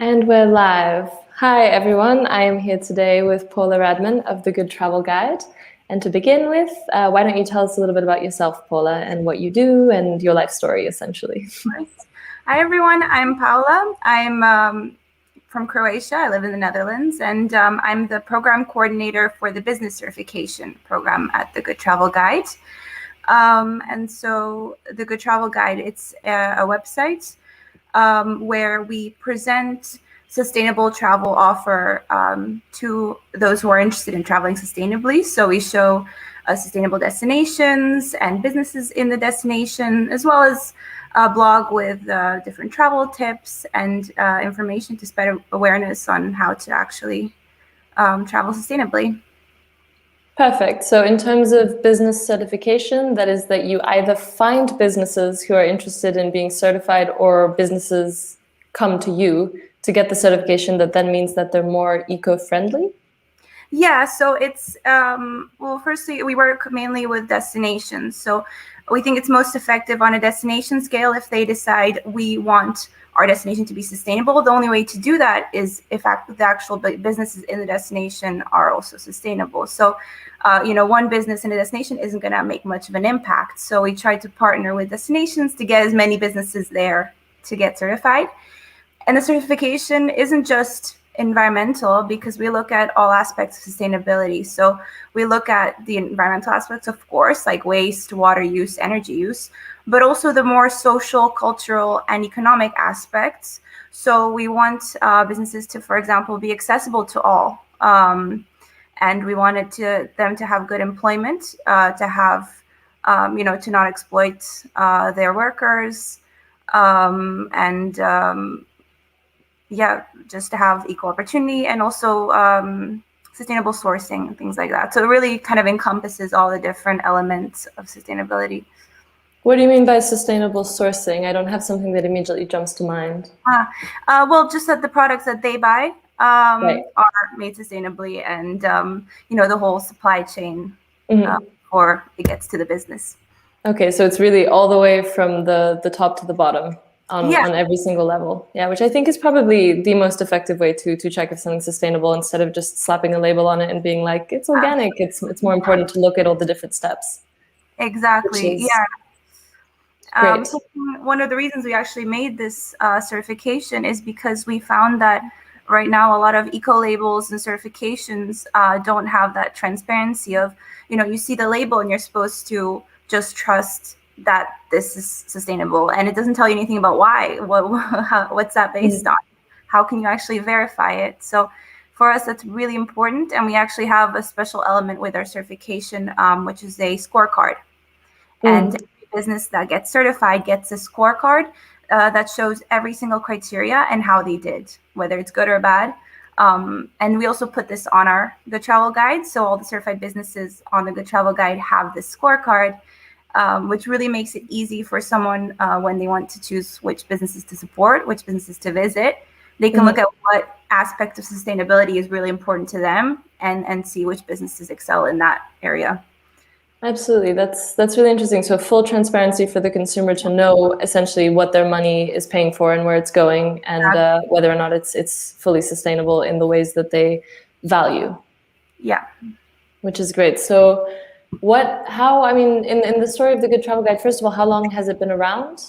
And we're live. Hi, everyone. I am here today with Paula Radman of The Good Travel Guide. And to begin with, why don't you tell us a little bit about yourself, Paula, and what you do and your life story, essentially? Hi, everyone. I'm Paula. I'm from Croatia. I live in the Netherlands, and I'm the program coordinator for the business certification program at The Good Travel Guide. And so The Good Travel Guide, it's a website where we present sustainable travel offer to those who are interested in traveling sustainably. So we show sustainable destinations and businesses in the destination, as well as a blog with different travel tips and information to spread awareness on how to actually travel sustainably. Perfect. So in terms of business certification, that is that you either find businesses who are interested in being certified or businesses come to you to get the certification that then means that they're more eco-friendly? Yeah, so it's, well, firstly, we work mainly with destinations. So we think it's most effective on a destination scale if they decide we want our destination to be sustainable. The only way to do that is if the actual businesses in the destination are also sustainable. So, one business in a destination isn't going to make much of an impact. So we try to partner with destinations to get as many businesses there to get certified. And the certification isn't just environmental, because we look at all aspects of sustainability. So we look at the environmental aspects, of course, like waste, water use, energy use, but also the more social, cultural, and economic aspects. So we want businesses to, for example, be accessible to all. And we wanted them to have good employment, to have, to not exploit their workers, and just to have equal opportunity, and also sustainable sourcing and things like that. So it really kind of encompasses all the different elements of sustainability. What do you mean by sustainable sourcing? I don't have something that immediately jumps to mind. Well, just that the products that they buy Right. are made sustainably, and the whole supply chain before it gets to the business. Okay, so it's really all the way from the top to the bottom on every single level. Yeah, which I think is probably the most effective way to check if something's sustainable, instead of just slapping a label on it and being like, it's organic. It's more important to look at all the different steps. Exactly. Which is Yeah. great. So one of the reasons we actually made this certification is because we found that right now a lot of eco labels and certifications don't have that transparency of, you see the label and you're supposed to just trust that this is sustainable, and it doesn't tell you anything about why. What's that based on? How can you actually verify it? So for us, that's really important, and we actually have a special element with our certification, which is a scorecard. And every business that gets certified gets a scorecard that shows every single criteria and how they did, whether it's good or bad. And we also put this on our Good Travel Guide. So all the certified businesses on the Good Travel Guide have this scorecard, which really makes it easy for someone when they want to choose which businesses to support, which businesses to visit. They can look at what aspect of sustainability is really important to them, and see which businesses excel in that area. Absolutely. That's really interesting. So full transparency for the consumer to know essentially what their money is paying for and where it's going, and whether or not it's fully sustainable in the ways that they value. Yeah. Which is great. So I mean, in the story of the Good Travel Guide, first of all, how long has it been around?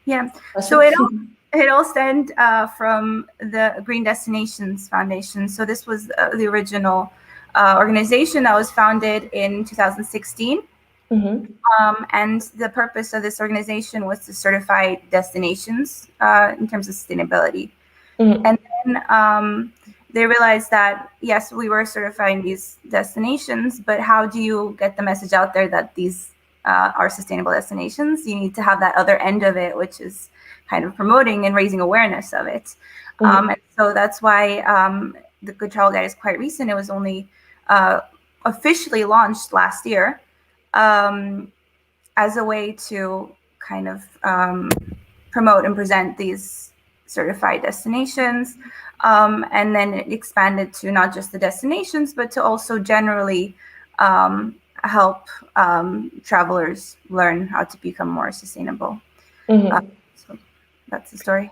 Yeah. So it all stemmed from the Green Destinations Foundation. So this was the original organization that was founded in 2016. And the purpose of this organization was to certify destinations in terms of sustainability. And then they realized that, yes, we were certifying these destinations, but how do you get the message out there that these are sustainable destinations? You need to have that other end of it, which is kind of promoting and raising awareness of it. And so that's why the Good Travel Guide is quite recent. It was only officially launched last year as a way to kind of promote and present these certified destinations. And then it expanded to not just the destinations, but to also generally help travelers learn how to become more sustainable. So that's the story.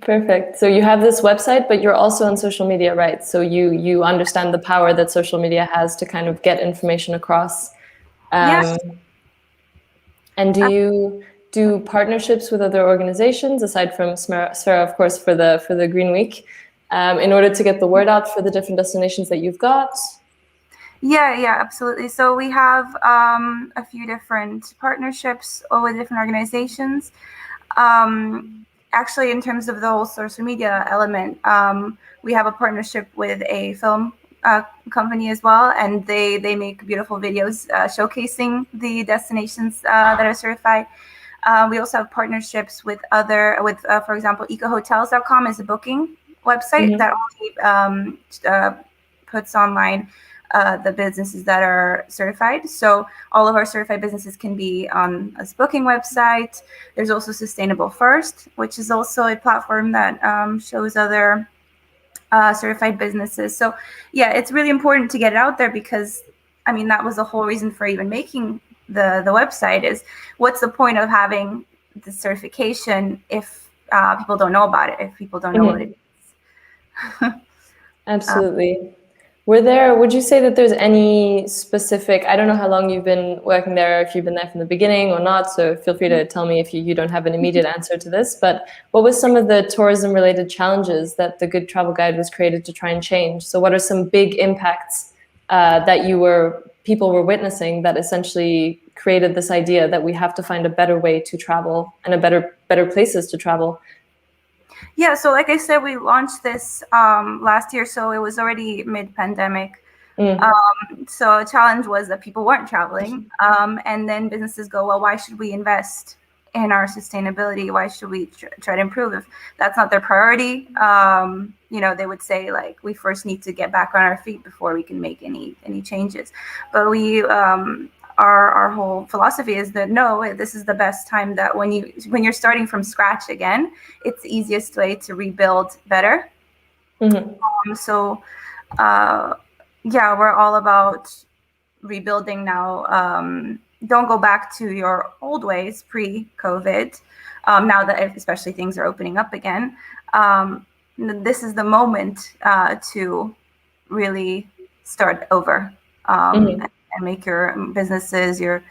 Perfect. So you have this website, but you're also on social media, right? So you understand the power that social media has to kind of get information across. Yeah. Um, and do you do partnerships with other organizations aside from Sphera, of course, for the Green Week, in order to get the word out for the different destinations that you've got? Yeah, absolutely. So we have a few different partnerships with different organizations. Actually, in terms of the whole social media element, we have a partnership with a film company as well, and they make beautiful videos showcasing the destinations that are certified. We also have partnerships with for example, ecohotels.com is a booking website that only puts online the businesses that are certified. So all of our certified businesses can be on a booking website. There's also Sustainable First, which is also a platform that shows other certified businesses. So yeah, it's really important to get it out there because, I mean, that was the whole reason for even making the website is what's the point of having the certification if people don't know about it, if people don't know what it is. Absolutely. Would you say that there's any specific, I don't know how long you've been working there, if you've been there from the beginning or not, so feel free to tell me if you don't have an immediate answer to this, but what was some of the tourism related challenges that the Good Travel Guide was created to try and change? So what are some big impacts that people were witnessing that essentially created this idea that we have to find a better way to travel and better places to travel? Yeah, so like I said, we launched this last year, so it was already mid-pandemic. So a challenge was that people weren't traveling, and then businesses go, well, why should we invest in our sustainability? Why should we try to improve if that's not their priority? They would say like, we first need to get back on our feet before we can make any changes. But our whole philosophy is that no, this is the best time that when you're starting from scratch again, it's the easiest way to rebuild better. So yeah, we're all about rebuilding now. Don't go back to your old ways pre-COVID. Now that especially things are opening up again, this is the moment to really start over and make your businesses, your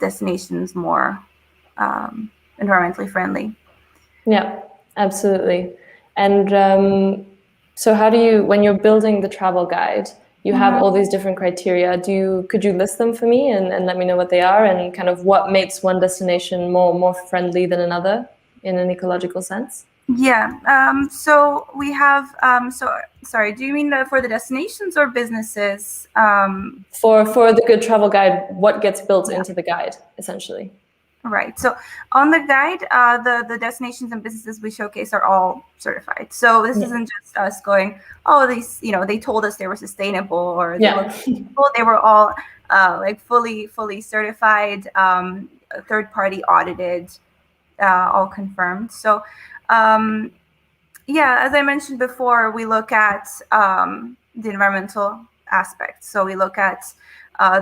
destinations more environmentally friendly. Yeah, absolutely. And so when you're building the travel guide, you have all these different criteria. Could you list them for me and let me know what they are and kind of what makes one destination more friendly than another in an ecological sense? Yeah. So we have. Sorry. Do you mean for the destinations or businesses? For the Good Travel Guide, what gets built into the guide, essentially? Right. So on the guide, the destinations and businesses we showcase are all certified. So this isn't just us going, oh, they told us they were sustainable or they look sustainable. They were all like fully certified, third-party audited, all confirmed. So yeah, as I mentioned before, we look at the environmental aspect. So we look at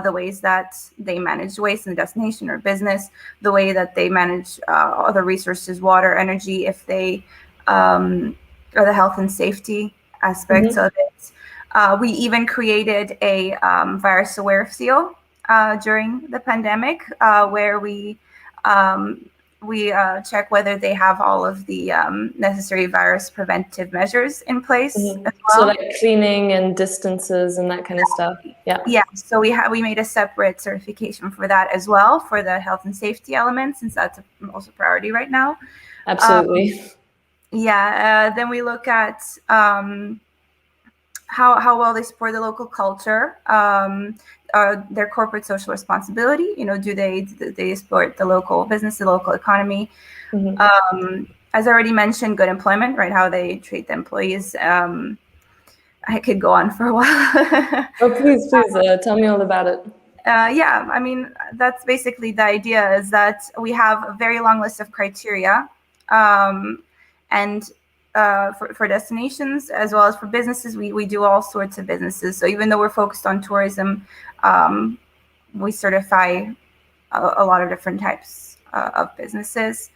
the ways that they manage waste in the destination or business, the way that they manage other resources, water, energy, if they, or the health and safety aspects of it. We even created a virus aware seal during the pandemic where we check whether they have all of the necessary virus preventive measures in place as well. So like cleaning and distances and that kind of stuff. Yeah. So we made a separate certification for that as well, for the health and safety element, since that's also a priority right now. Absolutely. Then we look at how well they support the local culture, their corporate social responsibility. Do they support the local business, the local economy? As I already mentioned, good employment, right? How they treat the employees. I could go on for a while. Oh, please, tell me all about it. Yeah, I mean, that's basically the idea, is that we have a very long list of criteria, and for destinations as well as for businesses, we do all sorts of businesses. So even though we're focused on tourism, we certify a lot of different types of businesses.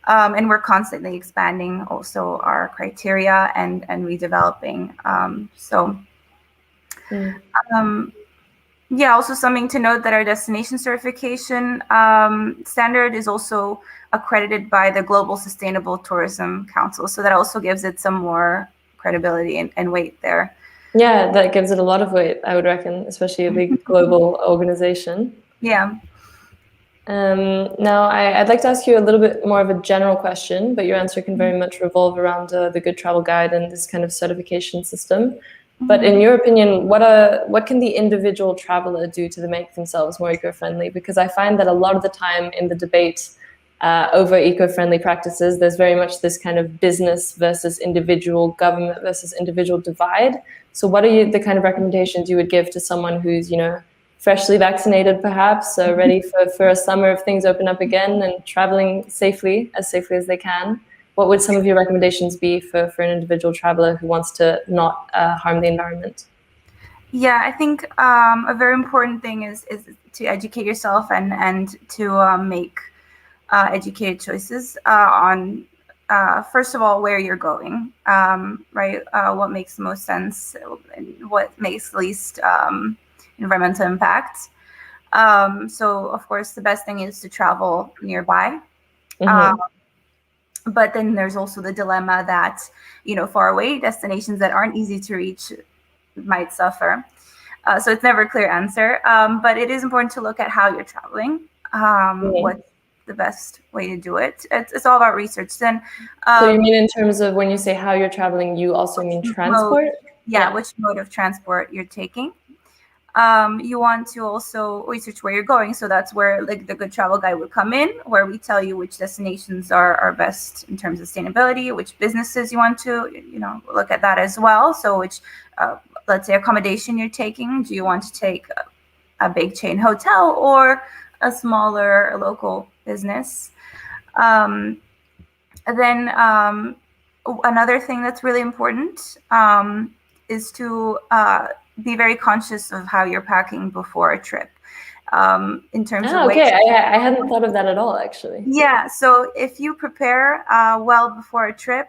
And we're constantly expanding also our criteria and redeveloping. Yeah, also something to note that our destination certification standard is also accredited by the Global Sustainable Tourism Council. So that also gives it some more credibility and weight there. Yeah, that gives it a lot of weight, I would reckon, especially a big global organization. Yeah. Now, I'd like to ask you a little bit more of a general question, but your answer can very much revolve around the Good Travel Guide and this kind of certification system. But in your opinion, what can the individual traveler do to make themselves more eco-friendly? Because I find that a lot of the time in the debate over eco-friendly practices, there's very much this kind of business versus individual, government versus individual divide. So what are the kind of recommendations you would give to someone who's, freshly vaccinated, perhaps, ready for a summer if things open up again and traveling safely as they can? What would some of your recommendations be for an individual traveler who wants to not harm the environment? Yeah, I think a very important thing is to educate yourself and to make educated choices on, first of all, where you're going, right? What makes the most sense, and what makes least environmental impact. So, of course, the best thing is to travel nearby. But then there's also the dilemma that, far away destinations that aren't easy to reach might suffer. So it's never a clear answer. But it is important to look at how you're traveling. What's the best way to do it? It's all about research. Then, so you mean in terms of when you say how you're traveling, you also mean transport? Which mode of transport you're taking. You want to also research where you're going. So that's where the Good Travel Guide would come in, where we tell you which destinations are best in terms of sustainability, which businesses you want to, look at that as well. So which, let's say, accommodation you're taking. Do you want to take a big chain hotel or a smaller local business? Then another thing that's really important is to be very conscious of how you're packing before a trip. In terms of weight. Okay, I hadn't thought of that at all, actually. Yeah, so if you prepare well before a trip,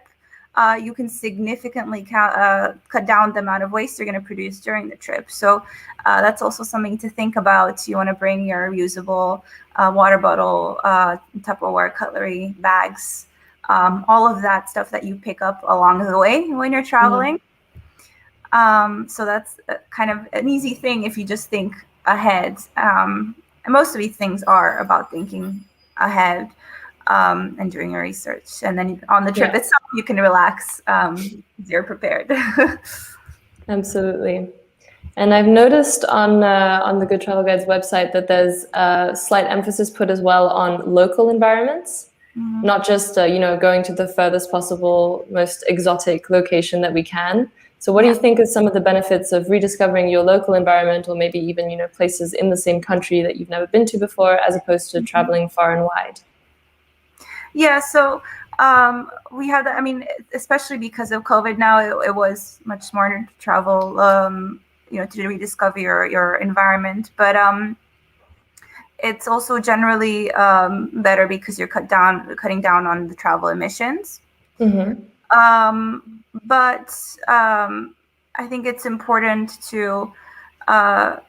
you can significantly cut down the amount of waste you're going to produce during the trip. So that's also something to think about. You want to bring your reusable water bottle, Tupperware, cutlery, bags, all of that stuff that you pick up along the way when you're traveling. So that's kind of an easy thing if you just think ahead. And most of these things are about thinking ahead and doing your research. And then on the trip itself, you can relax because you're prepared. Absolutely. And I've noticed on the Good Travel Guide's website that there's a slight emphasis put as well on local environments, not just going to the furthest possible, most exotic location that we can. So what do you think are some of the benefits of rediscovering your local environment, or maybe even, places in the same country that you've never been to before, as opposed to traveling far and wide? Yeah, so we have that. I mean, especially because of COVID now, it was much smarter to travel, to rediscover your environment. But it's also generally better because you're cutting down on the travel emissions. But I think it's important to, I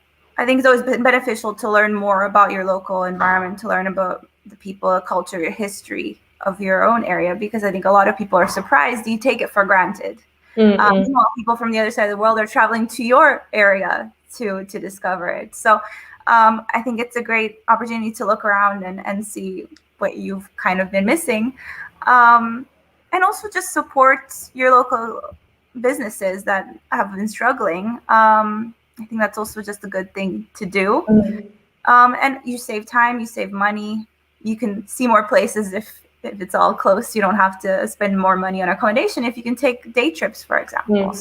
think it's always been beneficial to learn more about your local environment, to learn about the people, culture, your history of your own area, because I think a lot of people are surprised. You take it for granted. People from the other side of the world are traveling to your area to discover it. So I think it's a great opportunity to look around and see what you've kind of been missing. And also just support your local businesses that have been struggling. I think that's also just a good thing to do. And you save time, you save money. You can see more places if it's all close. You don't have to spend more money on accommodation if you can take day trips, for example.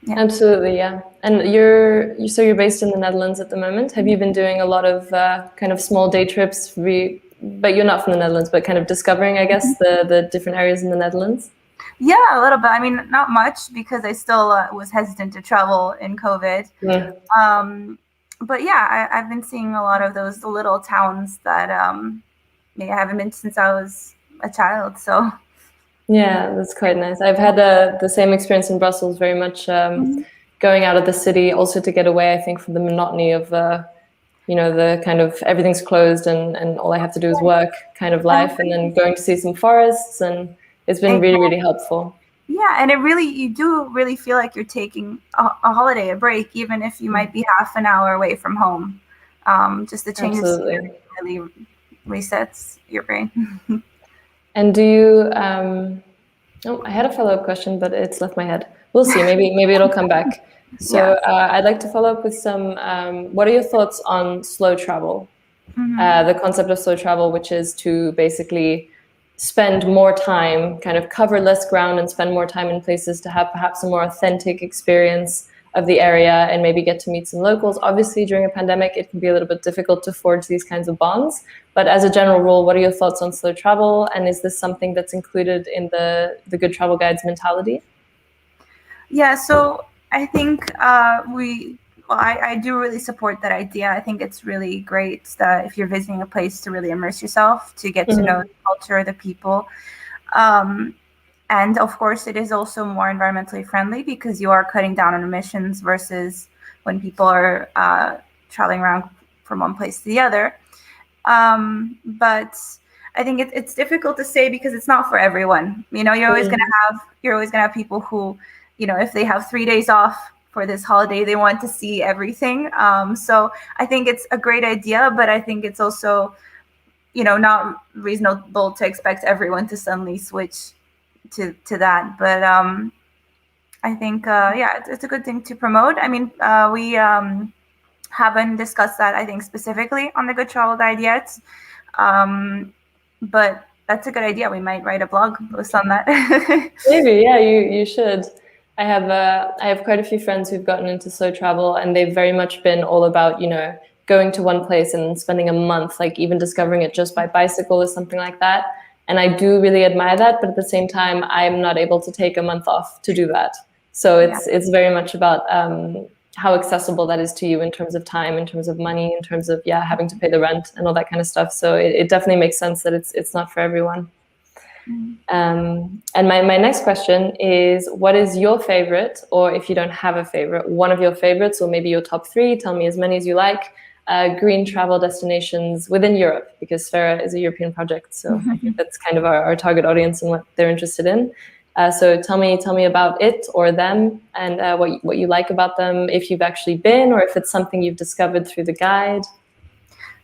Yeah. Absolutely, yeah. And you're based in the Netherlands at the moment. Have you been doing a lot of kind of small day trips? But you're not from the Netherlands, but kind of discovering, I guess, the different areas in the Netherlands? Yeah, a little bit. I mean, not much, because I still was hesitant to travel in COVID. But yeah, I've been seeing a lot of those little towns that I haven't been since I was a child. So Yeah, that's quite nice. I've had the same experience in Brussels, very much Mhm. going out of the city, also to get away, I think, from the monotony of the kind of everything's closed and all I have to do is work kind of life, and then going to see some forests, and it's been really, really helpful. Yeah, and you do really feel like you're taking a holiday, a break, even if you might be half an hour away from home. Just the change of scenery Absolutely. really resets your brain. And do you oh, I had a follow-up question, but it's left my head. We'll see. Maybe it'll come back. So Yeah. I'd like to follow up with some. What are your thoughts on slow travel? Hmm. The concept of slow travel, which is to basically spend more time, kind of cover less ground and spend more time in places to have perhaps a more authentic experience of the area and maybe get to meet some locals. Obviously, during a pandemic, it can be a little bit difficult to forge these kinds of bonds. But as a general rule, what are your thoughts on slow travel? And is this something that's included in the Good Travel Guide's mentality? Yeah, so I think I do really support that idea. I think it's really great that if you're visiting a place to really immerse yourself, to get to know Mm-hmm. the culture, the people. Um, and of course, it is also more environmentally friendly because you are cutting down on emissions versus when people are traveling around from one place to the other. But I think it's difficult to say because it's not for everyone. You're always gonna have people who, if they have 3 days off for this holiday, they want to see everything. So I think it's a great idea, but I think it's also, not reasonable to expect everyone to suddenly switch to that. But I think yeah, it's a good thing to promote. I mean, we haven't discussed that, I think, specifically on the Good Travel Guide yet. But that's a good idea. We might write a blog post on that. Maybe, yeah, you should. I have quite a few friends who've gotten into slow travel, and they've very much been all about going to one place and spending a month, like even discovering it just by bicycle or something like that. And I do really admire that, but at the same time, I'm not able to take a month off to do that. So Yeah. it's very much about how accessible that is to you in terms of time, in terms of money, in terms of having to pay the rent and all that kind of stuff. So it definitely makes sense that it's not for everyone. And my next question is, what is your favorite, or if you don't have a favorite, one of your favorites, or maybe your top three, tell me as many as you like, green travel destinations within Europe, because Sphera is a European project. So I think that's kind of our target audience and what they're interested in. So tell me about it or them, and what you like about them, if you've actually been, or if it's something you've discovered through the guide.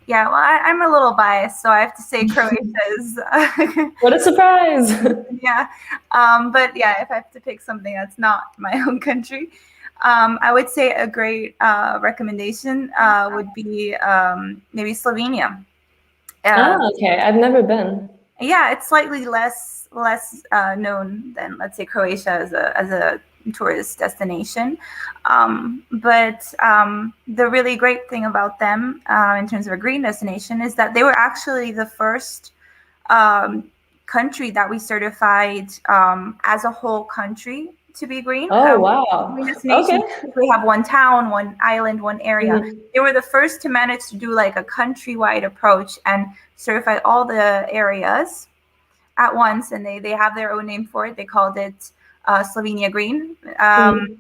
Yeah, well, I'm a little biased, so I have to say Croatia is. What a surprise! Yeah, but yeah, if I have to pick something that's not my own country, I would say a great recommendation would be maybe Slovenia. Okay, I've never been. Yeah, it's slightly less known than, let's say, Croatia as a tourist destination. But the really great thing about them in terms of a green destination is that they were actually the first country that we certified as a whole country to be green. Oh, wow. Green Okay. destinations typically have one town, one island, one area. Mhm. They were the first to manage to do like a countrywide approach and certify all the areas at once, and they have their own name for it. They called it Slovenia Green, Mhm.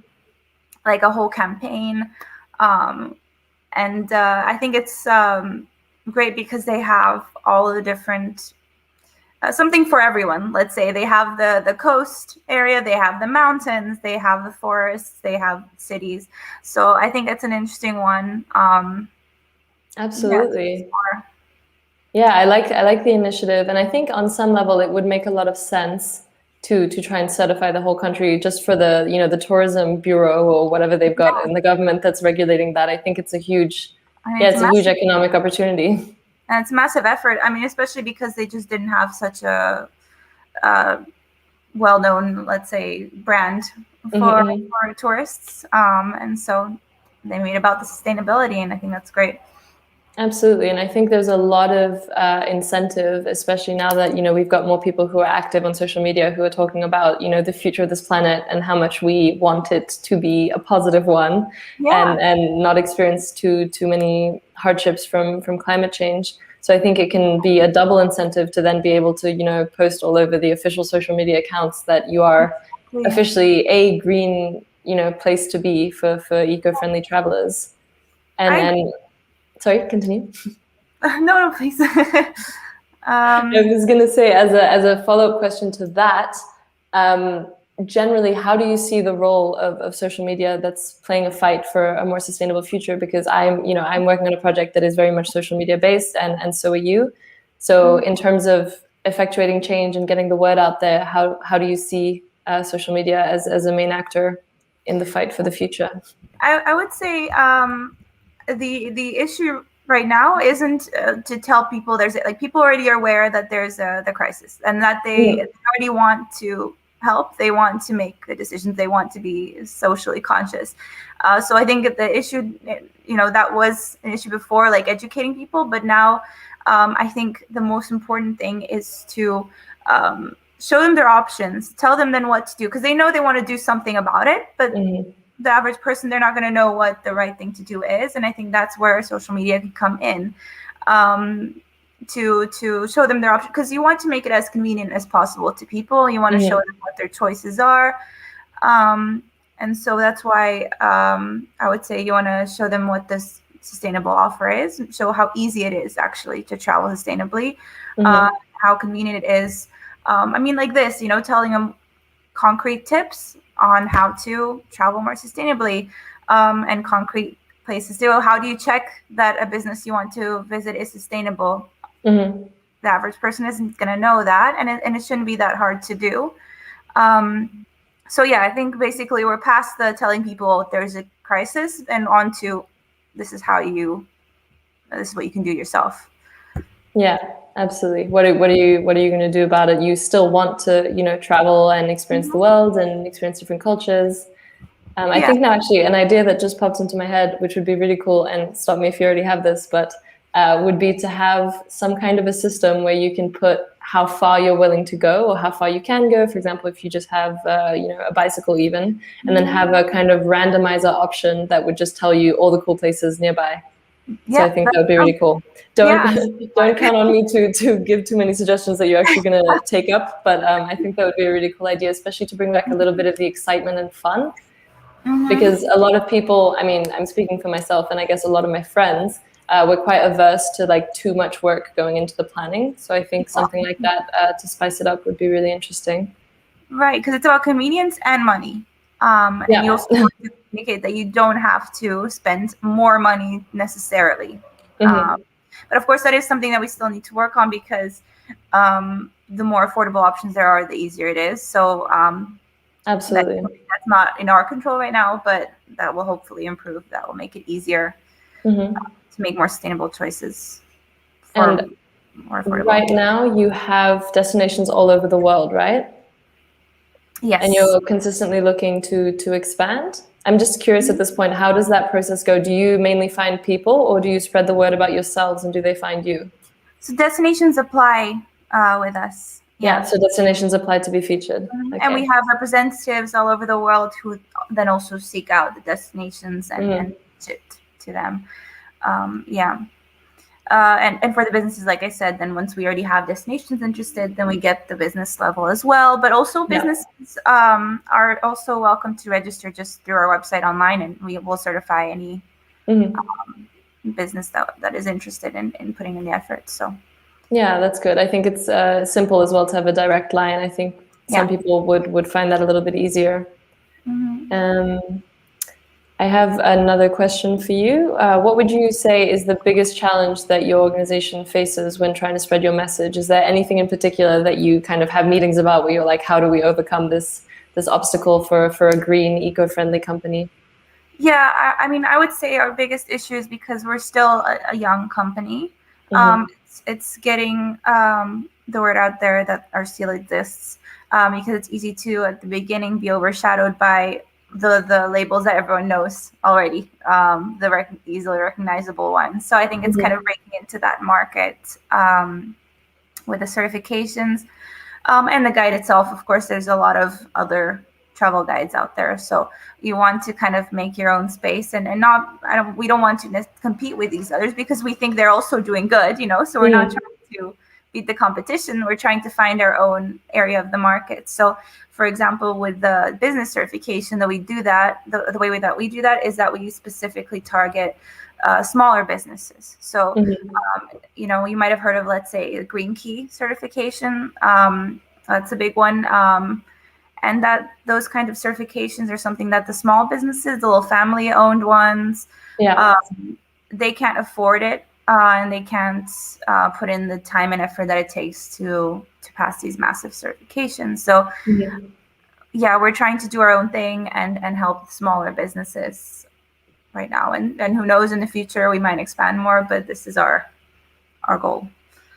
like a whole campaign. And I think it's great because they have all the different something for everyone. Let's say they have the coast area, they have the mountains, they have the forests, they have cities. So I think it's an interesting one. Absolutely. Yeah, I like the initiative, and I think on some level it would make a lot of sense to try and certify the whole country just for the tourism bureau or whatever they've got in the government that's regulating that. I think it's a huge, I mean, yeah, it's a huge economic opportunity. and it's a massive effort. I mean, especially because they just didn't have such a well-known, let's say, brand for, Mm-hmm. for tourists, and so they made about the sustainability, and I think that's great. Absolutely, and I think there's a lot of incentive, especially now that we've got more people who are active on social media who are talking about the future of this planet and how much we want it to be a positive one, Yeah. and not experience too many hardships from climate change. So I think it can be a double incentive to then be able to, post all over the official social media accounts that you are officially a green, place to be for eco-friendly travelers. And sorry, continue. No, please. I was going to say, as a follow-up question to that, generally, how do you see the role of social media that's playing a fight for a more sustainable future? Because I'm working on a project that is very much social media based, and so are you. So in terms of effectuating change and getting the word out there, how do you see social media as a main actor in the fight for the future? I would say the issue right now isn't to tell people there's like people already are aware that there's the crisis and that they already want to help. They want to make the decisions. They want to be socially conscious. So I think the issue, that was an issue before, like educating people, but now I think the most important thing is to show them their options, tell them then what to do, because they know they want to do something about it, but the average person, they're not going to know what the right thing to do is. And I think that's where social media can come in, to show them their option, because you want to make it as convenient as possible to people. You want to show them what their choices are. And so that's why I would say you want to show them what this sustainable offer is, show how easy it is actually to travel sustainably, how convenient it is. I mean, like this, telling them concrete tips on how to travel more sustainably, and concrete places too. How do you check that a business you want to visit is sustainable? The average person isn't going to know that, and it shouldn't be that hard to do. So yeah, I think basically we're past the telling people there's a crisis and on to this is what you can do yourself. Yeah, absolutely. What are you going to do about it? You still want to, travel and experience the world and experience different cultures. I think now actually an idea that just popped into my head, which would be really cool, and stop me if you already have this, but would be to have some kind of a system where you can put how far you're willing to go or how far you can go. For example, if you just have, a bicycle even, and then have a kind of randomizer option that would just tell you all the cool places nearby. So I think that would be really cool. Don't count on me to give too many suggestions that you're actually going to take up, but I think that would be a really cool idea, especially to bring back a little bit of the excitement and fun. Because a lot of people, I mean, I'm speaking for myself, and I guess a lot of my friends were quite averse to like too much work going into the planning. So I think something like that to spice it up would be really interesting. Right, because it's about convenience and money. And you also want to communicate that you don't have to spend more money necessarily. But of course, that is something that we still need to work on, because the more affordable options there are, the easier it is. So absolutely, that's not in our control right now, but that will hopefully improve. That will make it easier to make more sustainable choices. And more affordable. Right now, you have destinations all over the world, right? Yes. And you're consistently looking to expand. I'm just curious at this point, how does that process go? Do you mainly find people, or do you spread the word about yourselves, and do they find you? So destinations apply with us. Yeah, so destinations apply to be featured. Okay. And we have representatives all over the world who then also seek out the destinations and pitch it to them. And for the businesses, like I said, then once we already have destinations interested, then we get the business level as well. But also businesses are also welcome to register just through our website online, and we will certify any business that is interested in putting in the effort. So yeah, that's good. I think it's simple as well to have a direct line. I think some people would find that a little bit easier. I have another question for you. What would you say is the biggest challenge that your organization faces when trying to spread your message? Is there anything in particular that you kind of have meetings about where you're like, how do we overcome this obstacle for a green, eco-friendly company? Yeah, I mean, I would say our biggest issue is because we're still a young company. It's getting the word out there that our seal exists, because it's easy to, at the beginning, be overshadowed by the labels that everyone knows already, the easily recognizable ones. So I think it's kind of breaking into that market with the certifications and the guide itself. Of course, there's a lot of other travel guides out there. So you want to kind of make your own space and not, we don't want to compete with these others because we think they're also doing good, so we're not trying to beat the competition. We're trying to find our own area of the market. So for example, with the business certification that we do that, the way that we do that is that we specifically target smaller businesses. So, you might have heard of, let's say, a Green Key certification. That's a big one. And that those kind of certifications are something that the small businesses, the little family-owned ones, they can't afford it, and they can't put in the time and effort that it takes to pass these massive certifications. So, we're trying to do our own thing and help smaller businesses right now. And who knows, in the future we might expand more, but this is our goal.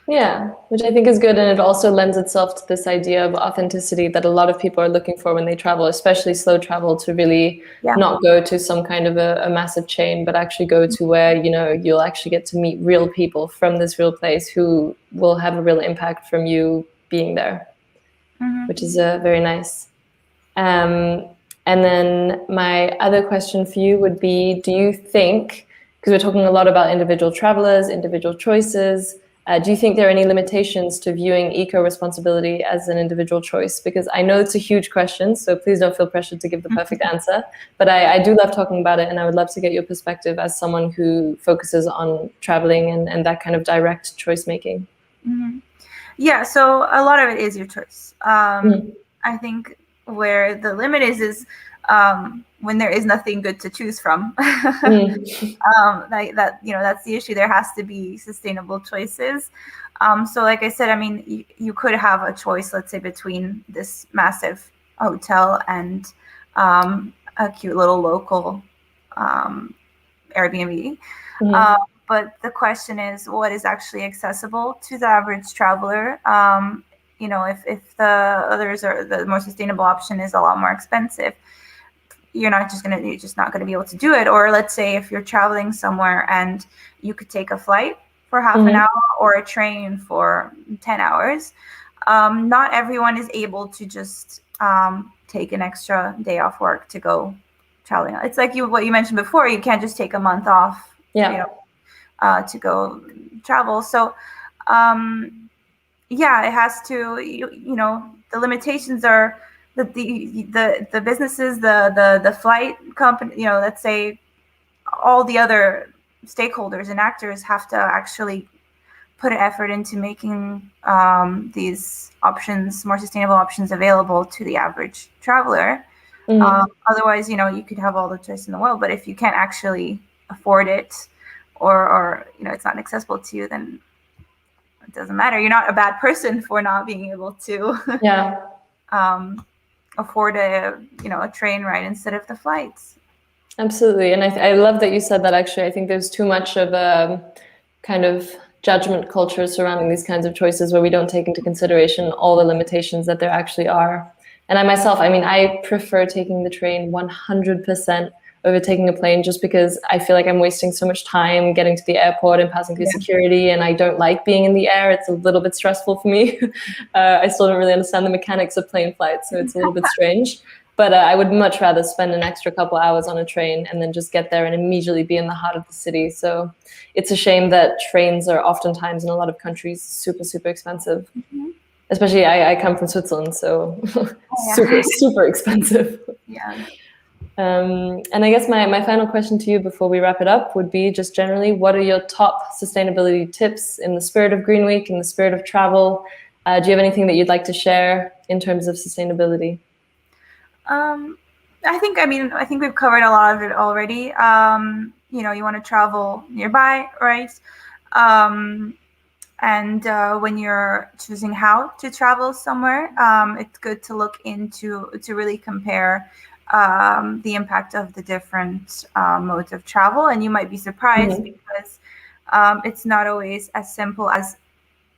Yeah, which I think is good. And it also lends itself to this idea of authenticity that a lot of people are looking for when they travel, especially slow travel, to really not go to some kind of a massive chain, but actually go to where, you'll actually get to meet real people from this real place who will have a real impact from you being there, which is very nice. And then my other question for you would be, do you think, because we're talking a lot about individual travelers, individual choices, do you think there are any limitations to viewing eco-responsibility as an individual choice? Because I know it's a huge question, so please don't feel pressured to give the perfect answer. But I do love talking about it, and I would love to get your perspective as someone who focuses on traveling and that kind of direct choice making. Yeah, so a lot of it is your choice. I think where the limit is when there is nothing good to choose from. Like that, that's the issue. There has to be sustainable choices. So like I said, I mean, you could have a choice, let's say, between this massive hotel and a cute little local Airbnb. But the question is, what is actually accessible to the average traveler? If the others are the more sustainable option is a lot more expensive, you're just not gonna be able to do it. Or let's say if you're traveling somewhere and you could take a flight for half an hour or a train for 10 hours, not everyone is able to just take an extra day off work to go traveling. It's like what you mentioned before, you can't just take a month off to go travel. So it has to, the limitations are the businesses, the flight company, let's say all the other stakeholders and actors have to actually put an effort into making these options, more sustainable options, available to the average traveler. Otherwise, you could have all the choice in the world, but if you can't actually afford it, or it's not accessible to you, then it doesn't matter. You're not a bad person for not being able to afford a train ride instead of the flights. Absolutely. And I love that you said that. Actually, I think there's too much of a kind of judgment culture surrounding these kinds of choices where we don't take into consideration all the limitations that there actually are. And I prefer taking the train 100% over taking a plane, just because I feel like I'm wasting so much time getting to the airport and passing through security, and I don't like being in the air. It's a little bit stressful for me. I still don't really understand the mechanics of plane flights, so it's a little bit strange. But I would much rather spend an extra couple hours on a train and then just get there and immediately be in the heart of the city. So it's a shame that trains are oftentimes in a lot of countries super, super expensive. Especially I come from Switzerland, so super, super expensive. And I guess my final question to you before we wrap it up would be, just generally, what are your top sustainability tips in the spirit of Green Week, in the spirit of travel? Do you have anything that you'd like to share in terms of sustainability? I think we've covered a lot of it already. You want to travel nearby, right? And when you're choosing how to travel somewhere, it's good to look to really compare the impact of the different modes of travel. And you might be surprised because it's not always as simple as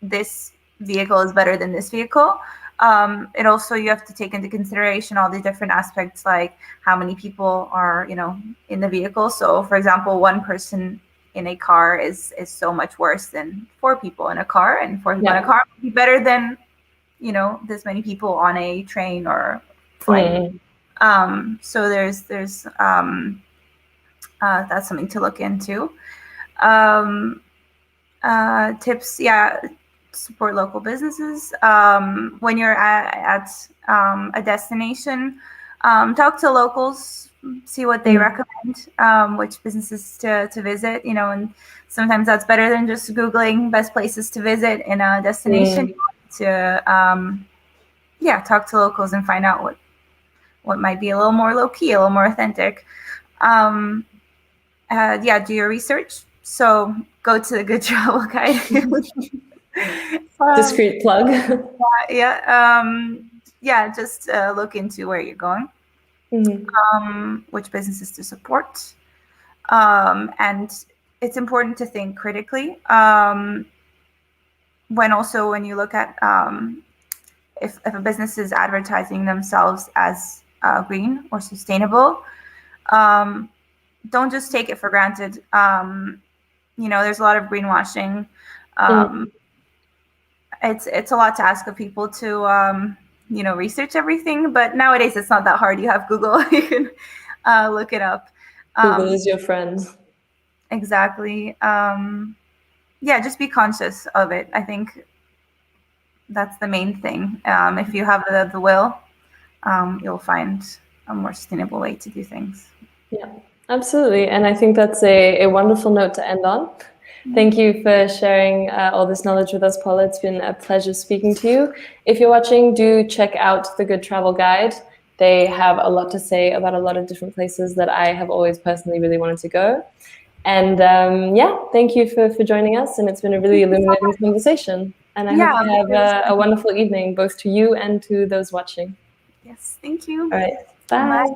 this vehicle is better than this vehicle. It also, you have to take into consideration all the different aspects, like how many people are, in the vehicle. So for example, one person in a car is so much worse than 4 people in a car, and 4 people in a car would be better than, this many people on a train or flight. So there's that's something to look into. Um, Tips, yeah, support local businesses. When you're at a destination, talk to locals, see what they recommend, which businesses to visit, and sometimes that's better than just Googling best places to visit in a destination. You want to talk to locals and find out what might be a little more low key, a little more authentic. Do your research. So go to the Good Travel Guide. Discreet plug. Just look into where you're going, which businesses to support, and it's important to think critically when you look at if a business is advertising themselves as green or sustainable. Don't just take it for granted. There's a lot of greenwashing. It's a lot to ask of people to research everything, but nowadays it's not that hard. You have Google, you can look it up. Google is your friend. Exactly. Just be conscious of it. I think that's the main thing. If you have the will, you'll find a more sustainable way to do things. Yeah, absolutely. And I think that's a wonderful note to end on. Thank you for sharing all this knowledge with us, Paula. It's been a pleasure speaking to you. If you're watching, do check out the Good Travel Guide. They have a lot to say about a lot of different places that I have always personally really wanted to go. And thank you for joining us. And it's been a really illuminating conversation. And I hope you have a wonderful evening, both to you and to those watching. Yes, thank you. All right, bye.